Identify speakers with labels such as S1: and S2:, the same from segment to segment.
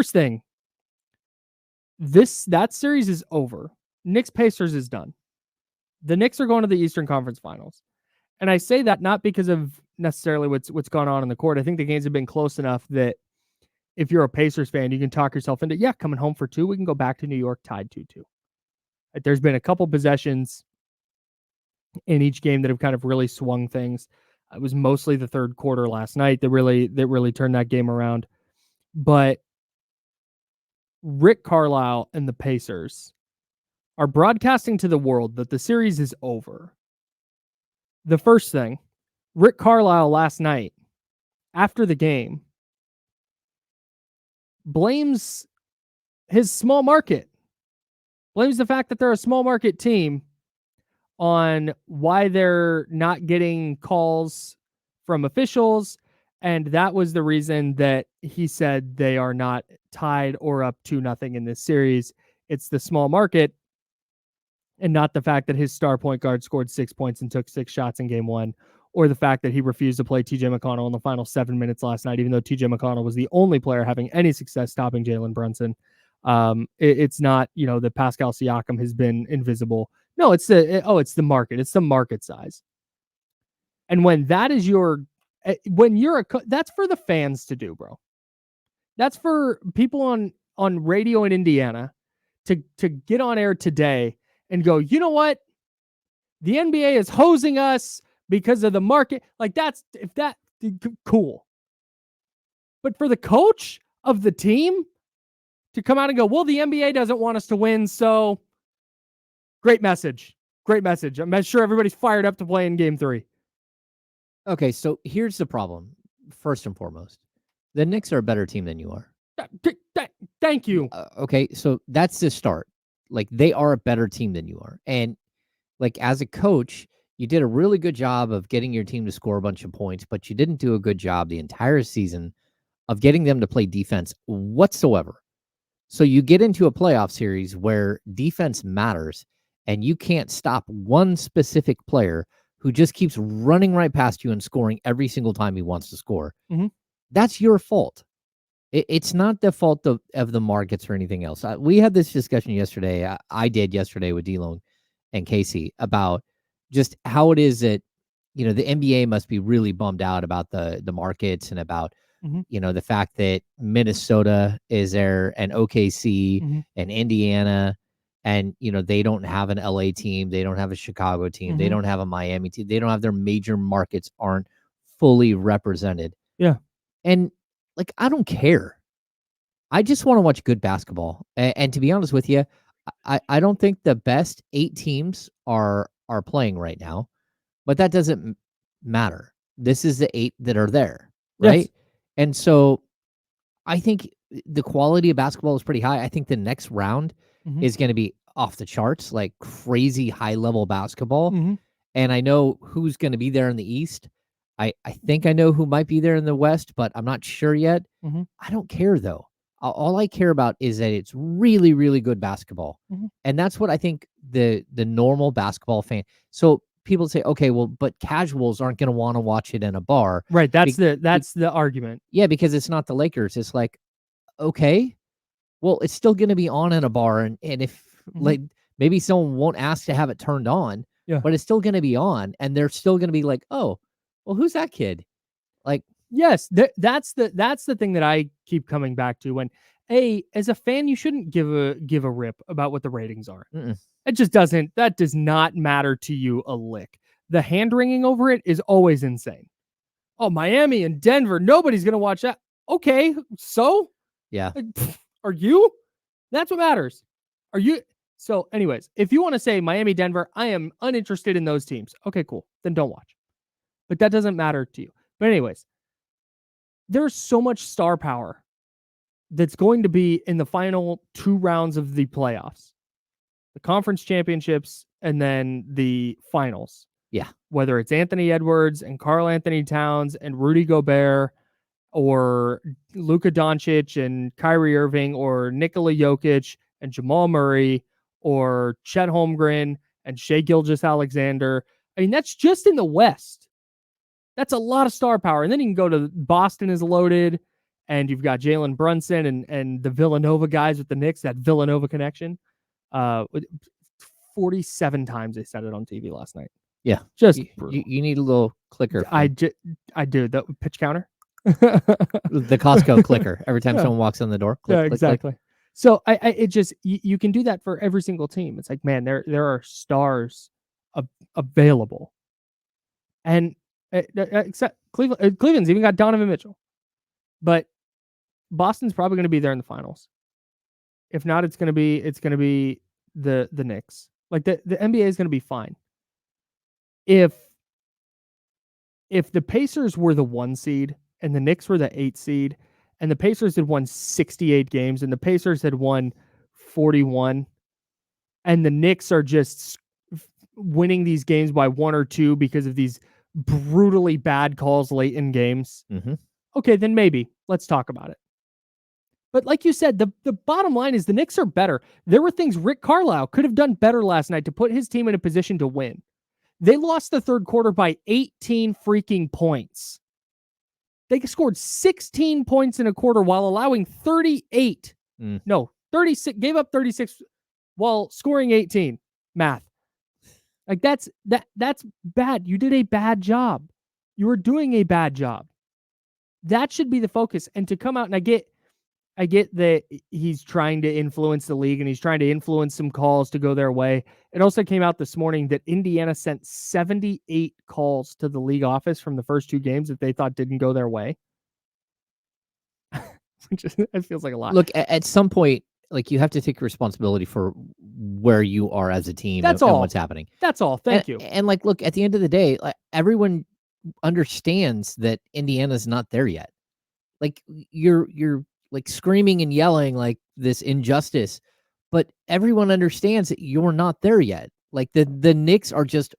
S1: first thing, that series is over. Knicks-Pacers is done. The Knicks are going to the Eastern Conference Finals. And I say that not because of necessarily what's gone on in the court. I think the games have been close enough that if you're a Pacers fan, you can talk yourself into, coming home for 2, we can go back to New York tied 2-2. There's been a couple possessions in each game that have kind of really swung things. It was mostly the third quarter last night that really turned that game around. But Rick Carlisle and the Pacers are broadcasting to the world that the series is over. The first thing, Rick Carlisle last night, after the game, blames his small market, blames the fact that they're a small market team on why they're not getting calls from officials. And that was the reason that he said they are not tied or up 2-0 in this series. It's the small market and not the fact that his star point guard scored 6 points and took 6 shots in game 1, or the fact that he refused to play TJ McConnell in the final 7 minutes last night, even though TJ McConnell was the only player having any success stopping Jalen Brunson. It's not, that Pascal Siakam has been invisible. No, it's the market. It's the market size. And when that is that's for the fans to do, bro. That's for people on radio in Indiana to get on air today and go, you know what? The NBA is hosing us because of the market. Like cool. But for the coach of the team to come out and go, well, the NBA doesn't want us to win. So great message. I'm sure everybody's fired up to play in game 3.
S2: Okay. So here's the problem. First and foremost, the Knicks are a better team than you are.
S1: Thank you.
S2: Okay. So that's the start. Like, they are a better team than you are. And like, as a coach, you did a really good job of getting your team to score a bunch of points, but you didn't do a good job the entire season of getting them to play defense whatsoever. So you get into a playoff series where defense matters and you can't stop one specific player who just keeps running right past you and scoring every single time he wants to score.
S1: Mm-hmm.
S2: That's your fault. It's not the fault of the markets or anything else. We had this discussion yesterday. I did yesterday with D-Lone and Casey about just how it is that, the NBA must be really bummed out about the markets and about, the fact that Minnesota is there and OKC and Indiana, and, they don't have an LA team. They don't have a Chicago team. They don't have a Miami team. They don't have their major markets aren't fully represented.
S1: Yeah.
S2: And like, I don't care. I just want to watch good basketball. And to be honest with you, I don't think the best 8 teams are playing right now, but that doesn't matter. This is the 8 that are there, right? Yes. And so I think the quality of basketball is pretty high. I think the next round is going to be off the charts, like crazy high-level basketball. And I know who's going to be there in the East. I think I know who might be there in the West, but I'm not sure yet. I don't care, though. All I care about is that it's really, really good basketball. And that's what I think the normal basketball fan. So people say, okay, well, but casuals aren't going to want to watch it in a bar.
S1: Right. That's the argument.
S2: Yeah, because it's not the Lakers. It's like, okay, well, it's still going to be on in a bar. And if like maybe someone won't ask to have it turned on, but it's still going to be on. And they're still going to be like, oh, well, who's that kid? Like,
S1: yes, that's the thing that I keep coming back to. When as a fan, you shouldn't give a rip about what the ratings are. It just doesn't. That does not matter to you a lick. The hand wringing over it is always insane. Oh, Miami and Denver, nobody's gonna watch that. Okay, so
S2: yeah,
S1: are you? That's what matters. Are you? So, anyways, if you want to say Miami, Denver, I am uninterested in those teams. Okay, cool. Then don't watch. But that doesn't matter to you. But anyways, there's so much star power that's going to be in the final 2 rounds of the playoffs, the conference championships, and then the finals.
S2: Yeah.
S1: Whether it's Anthony Edwards and Karl Anthony Towns and Rudy Gobert or Luka Doncic and Kyrie Irving or Nikola Jokic and Jamal Murray or Chet Holmgren and Shai Gilgeous-Alexander. I mean, that's just in the West. That's a lot of star power. And then you can go to Boston is loaded and you've got Jalen Brunson and the Villanova guys with the Knicks, that Villanova connection. 47 times they said it on TV last night.
S2: Yeah.
S1: Just
S2: you need a little clicker.
S1: I do the pitch counter.
S2: The Costco clicker every time someone walks in the door. Click,
S1: yeah,
S2: click,
S1: exactly.
S2: Click.
S1: So it just you can do that for every single team. It's like, man, there are stars available, and except Cleveland's even got Donovan Mitchell, but Boston's probably going to be there in the finals. If not, it's going to be the Knicks. Like the NBA is going to be fine. If the Pacers were the 1 seed and the Knicks were the 8 seed, and the Pacers had won 68 games and the Pacers had won 41, and the Knicks are just winning these games by 1 or 2 because of these brutally bad calls late in games, okay, then maybe let's talk about it. But like you said, the bottom line is the Knicks are better. There were things Rick Carlisle could have done better last night to put his team in a position to win. They lost the third quarter by 18 freaking points. They scored 16 points in a quarter while allowing 38. No, 36, gave up 36 while scoring 18. Math. Like that's bad. You did a bad job. You were doing a bad job. That should be the focus. And to come out, and I get that he's trying to influence the league and he's trying to influence some calls to go their way. It also came out this morning that Indiana sent 78 calls to the league office from the first 2 games that they thought didn't go their way. It feels like a lot.
S2: Look, at some point, like you have to take responsibility for where you are as a team.
S1: That's
S2: and
S1: all.
S2: What's happening.
S1: That's all. Thank you.
S2: And like, look, at the end of the day, like everyone understands that Indiana's not there yet. Like you're like screaming and yelling like this injustice, but everyone understands that you're not there yet. Like the Knicks are just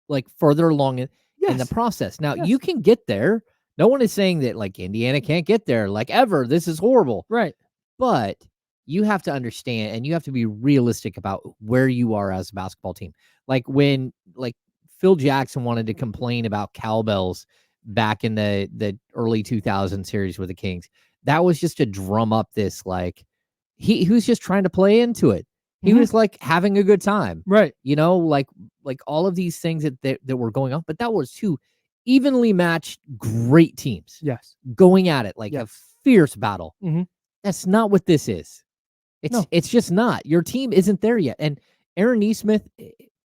S2: like further along in the process. Now you can get there. No one is saying that like Indiana can't get there like ever. This is horrible.
S1: Right.
S2: But you have to understand and you have to be realistic about where you are as a basketball team. Like when like Phil Jackson wanted to complain about cowbells back in the early 2000 series with the Kings. That was just to drum up this, like, he was just trying to play into it. He was like having a good time.
S1: Right.
S2: You know, like all of these things that were going on, but that was 2 evenly matched great teams.
S1: Yes.
S2: Going at it like a fierce battle. That's not what this is. It's just not. Your team isn't there yet. And Aaron Nesmith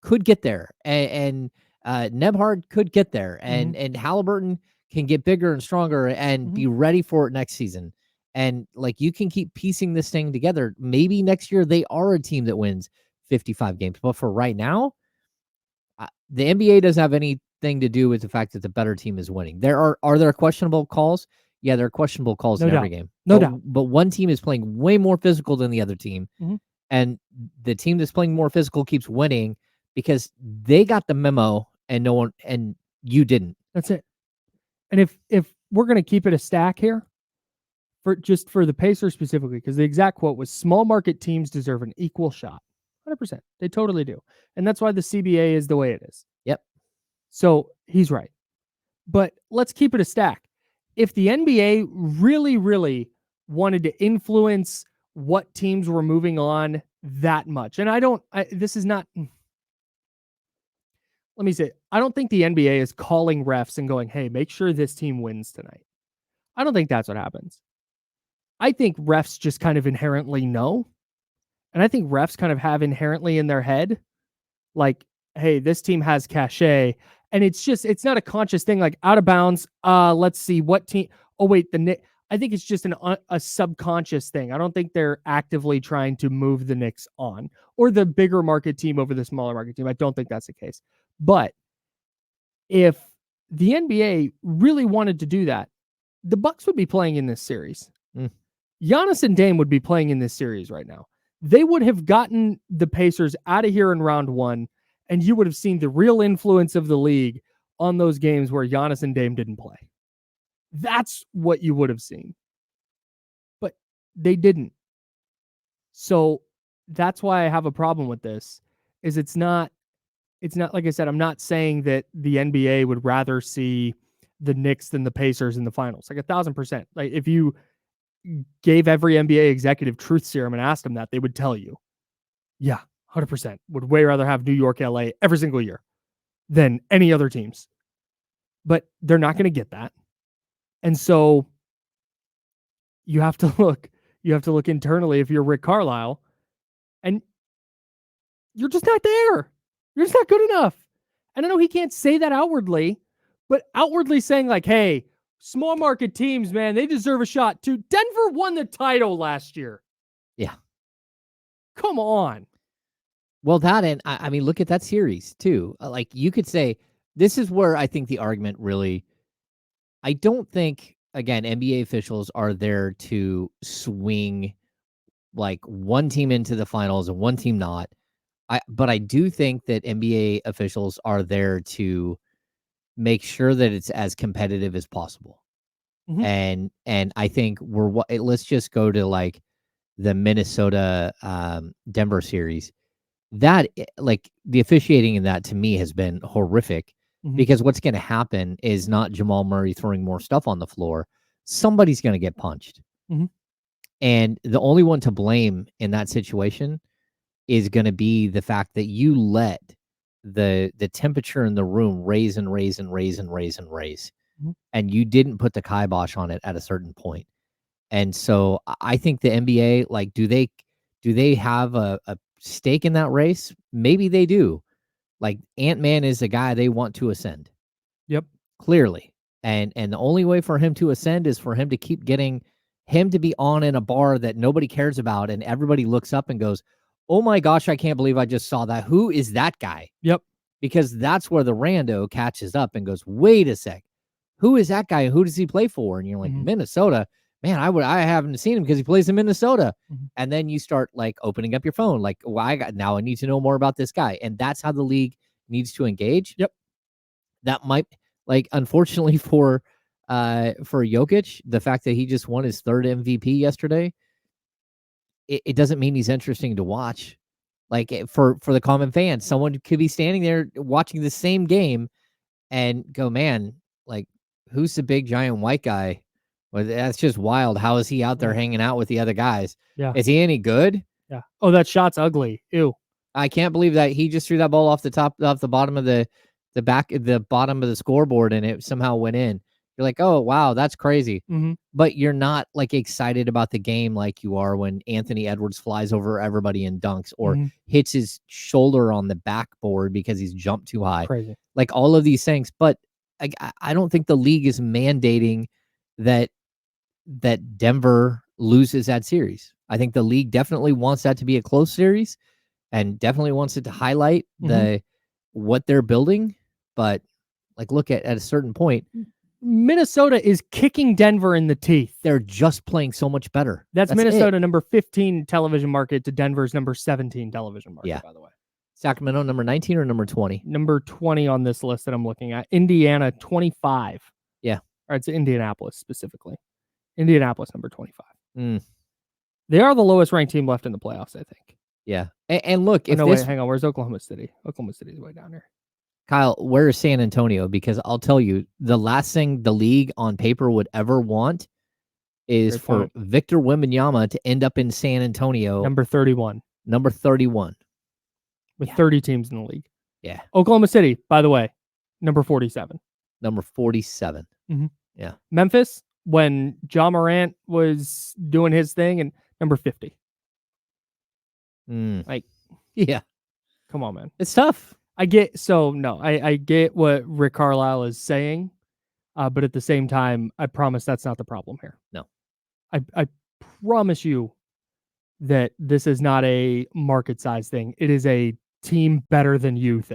S2: could get there. And Nebhard could get there. And Halliburton can get bigger and stronger and be ready for it next season. And like you can keep piecing this thing together. Maybe next year they are a team that wins 55 games. But for right now, the NBA doesn't have anything to do with the fact that the better team is winning. Are there questionable calls? Yeah, there are questionable calls in every game.
S1: No doubt.
S2: But one team is playing way more physical than the other team. And the team that's playing more physical keeps winning because they got the memo and no one and you didn't.
S1: That's it. And if we're going to keep it a stack here, for the Pacers specifically, because the exact quote was, small market teams deserve an equal shot. 100%. They totally do. And that's why the CBA is the way it is.
S2: Yep.
S1: So he's right. But let's keep it a stack. If the NBA really, really wanted to influence what teams were moving on that much, and this is not... Let me say, I don't think the NBA is calling refs and going, hey, make sure this team wins tonight. I don't think that's what happens. I think refs just kind of inherently know. And I think refs kind of have inherently in their head, like, hey, this team has cachet. And it's not a conscious thing, like out of bounds. Let's see what team. Oh, wait, the Knicks. I think it's just a subconscious thing. I don't think they're actively trying to move the Knicks on or the bigger market team over the smaller market team. I don't think that's the case. But if the NBA really wanted to do that, the Bucks would be playing in this series. Giannis and Dame would be playing in this series right now. They would have gotten the Pacers out of here in round 1, and you would have seen the real influence of the league on those games where Giannis and Dame didn't play. That's what you would have seen. But they didn't. So that's why I have a problem with this, is it's not, like I said, I'm not saying that the NBA would rather see the Knicks than the Pacers in the finals. Like 1,000%. Like if you gave every NBA executive truth serum and asked them that, they would tell you, yeah, 100%, would way rather have New York, LA every single year than any other teams. But they're not going to get that. And so you have to look internally if you're Rick Carlisle, and you're just not there. You're just not good enough. And I know he can't say that outwardly, but outwardly saying like, hey, small market teams, man, they deserve a shot too. Denver won the title last year.
S2: Yeah.
S1: Come on.
S2: Well, that, and I mean, look at that series too. Like, you could say, this is where I think the argument really, I don't think, again, NBA officials are there to swing like one team into the finals and one team not. But I do think that NBA officials are there to make sure that it's as competitive as possible.
S1: Mhm.
S2: And I think let's just go to like the Minnesota Denver series. That, like, the officiating in that to me has been horrific,
S1: Mhm.
S2: because what's going to happen is not Jamal Murray throwing more stuff on the floor. Somebody's going to get punched.
S1: Mhm.
S2: And the only one to blame in that situation is going to be the fact that you let the temperature in the room raise and raise and raise and raise and raise,
S1: Mhm.
S2: and you didn't put the kibosh on it at a certain point. And so I think the NBA, like, do they have a stake in that race? Maybe they do. Like, Ant-Man is the guy they want to ascend,
S1: Yep.
S2: clearly. And the only way for him to ascend is for him to keep getting him to be on in a bar that nobody cares about, and everybody looks up and goes, "Oh my gosh, I can't believe I just saw that. Who is that guy?"
S1: Yep.
S2: Because that's where the rando catches up and goes, "Wait a sec. Who is that guy? Who does he play for?" And you're like,
S1: Mhm.
S2: "Minnesota? Man, I haven't seen him because he plays in Minnesota."
S1: Mhm.
S2: And then you start like opening up your phone, like, well, now I need to know more about this guy. And that's how the league needs to engage.
S1: Yep.
S2: That might, like, unfortunately for Jokic, the fact that he just won his third MVP yesterday, it doesn't mean he's interesting to watch. Like, for the common fan, someone could be standing there watching the same game and go, man, like, who's the big giant white guy? Well, that's just wild. How is he out there
S1: Yeah.
S2: hanging out with the other guys?
S1: Yeah.
S2: Is he any good?
S1: Yeah. Oh, that shot's ugly. Ew.
S2: I can't believe that he just threw that ball off the bottom of the bottom of the scoreboard, and it somehow went in. You're like, oh wow, that's crazy.
S1: Mhm.
S2: But you're not like excited about the game like you are when Anthony Edwards flies over everybody and dunks, or
S1: Mhm.
S2: hits his shoulder on the backboard because he's jumped too high.
S1: Crazy.
S2: Like, all of these things. But I don't think the league is mandating that Denver loses that series. I think the league definitely wants that to be a close series, and definitely wants it to highlight
S1: Mhm.
S2: what they're building. But, like, look at a certain point,
S1: Minnesota is kicking Denver in the teeth.
S2: they're just playing so much better.
S1: That's
S2: it.
S1: Minnesota number 15 television market to Denver's number 17 television market,
S2: Yeah.
S1: by the way.
S2: Sacramento number 19 or number 20?
S1: Number 20 on this list that I'm looking at. Indiana 25.
S2: Yeah.
S1: Or it's Indianapolis specifically. Indianapolis number 25.
S2: Mm,
S1: They are the lowest ranked team left in the playoffs, I think.
S2: yeah. And look,
S1: Oh,
S2: if
S1: no,
S2: this
S1: wait, hang on. Where's Oklahoma City? Oklahoma City's way down here.
S2: Kyle, where is San Antonio? Because I'll tell you, the last thing the league on paper would ever want is
S1: Great
S2: for
S1: point.
S2: Victor Wembanyama to end up in San Antonio,
S1: Number 31
S2: number 31.
S1: with
S2: Yeah.
S1: 30 teams in the league.
S2: Yeah.
S1: Oklahoma City, by the way, number 47.
S2: Number 47.
S1: Mhm.
S2: Yeah.
S1: Memphis, when Ja Morant was doing his thing, and number 50.
S2: Mm.
S1: Like,
S2: Yeah.
S1: come on, man.
S2: It's tough.
S1: I get what Rick Carlisle is saying, but at the same time, I promise that's not the problem here.
S2: No.
S1: I promise you that this is not a market size thing. It is a team better than you thing.